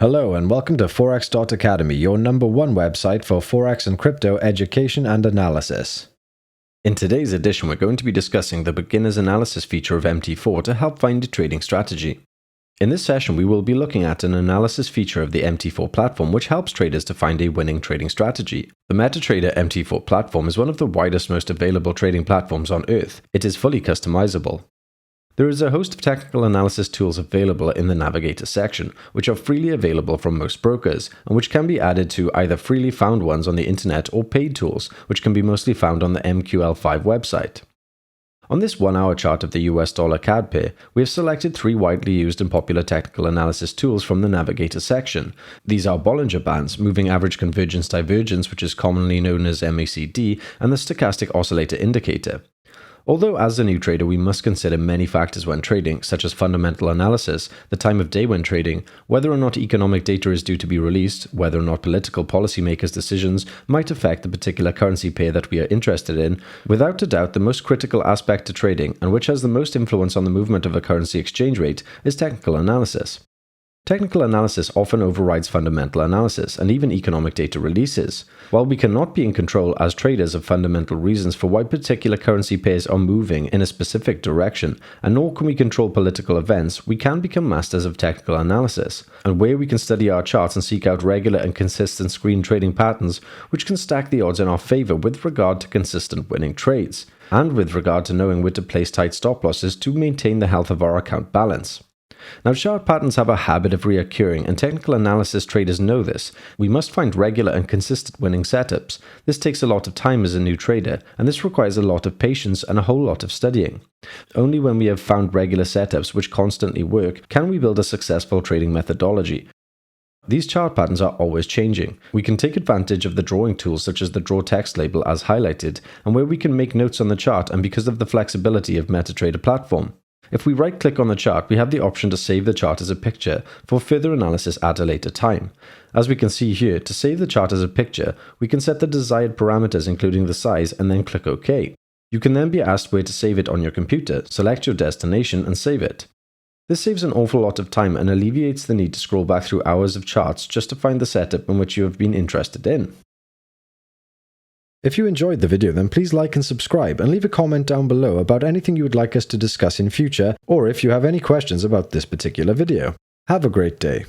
Hello and welcome to Forex.Academy, your #1 website for Forex and crypto education and analysis. In today's edition, we're going to be discussing the beginner's analysis feature of MT4 to help find a trading strategy. In this session, we will be looking at an analysis feature of the MT4 platform which helps traders to find a winning trading strategy. The MetaTrader MT4 platform is one of the widest, most available trading platforms on Earth. It is fully customizable. There is a host of technical analysis tools available in the Navigator section, which are freely available from most brokers, and which can be added to either freely found ones on the internet or paid tools, which can be mostly found on the MQL5 website. On this 1-hour chart of the US dollar CAD pair, we have selected 3 widely used and popular technical analysis tools from the Navigator section. These are Bollinger Bands, Moving Average Convergence Divergence, which is commonly known as MACD, and the Stochastic Oscillator Indicator. Although as a new trader we must consider many factors when trading, such as fundamental analysis, the time of day when trading, whether or not economic data is due to be released, whether or not political policymakers' decisions might affect the particular currency pair that we are interested in, without a doubt the most critical aspect to trading, and which has the most influence on the movement of a currency exchange rate, is technical analysis. Technical analysis often overrides fundamental analysis and even economic data releases. While we cannot be in control as traders of fundamental reasons for why particular currency pairs are moving in a specific direction, and nor can we control political events, we can become masters of technical analysis, and where we can study our charts and seek out regular and consistent screen trading patterns which can stack the odds in our favor with regard to consistent winning trades, and with regard to knowing where to place tight stop losses to maintain the health of our account balance. Now, chart patterns have a habit of reoccurring, and technical analysis traders know this. We must find regular and consistent winning setups. This takes a lot of time as a new trader, and this requires a lot of patience and a whole lot of studying. Only when we have found regular setups which constantly work can we build a successful trading methodology. These chart patterns are always changing. We can take advantage of the drawing tools such as the draw text label as highlighted, and where we can make notes on the chart, and because of the flexibility of MetaTrader platform. If we right-click on the chart, we have the option to save the chart as a picture for further analysis at a later time. As we can see here, to save the chart as a picture, we can set the desired parameters including the size and then click OK. You can then be asked where to save it on your computer, select your destination and save it. This saves an awful lot of time and alleviates the need to scroll back through hours of charts just to find the setup in which you have been interested in. If you enjoyed the video, then please like and subscribe and leave a comment down below about anything you would like us to discuss in future, or if you have any questions about this particular video. Have a great day.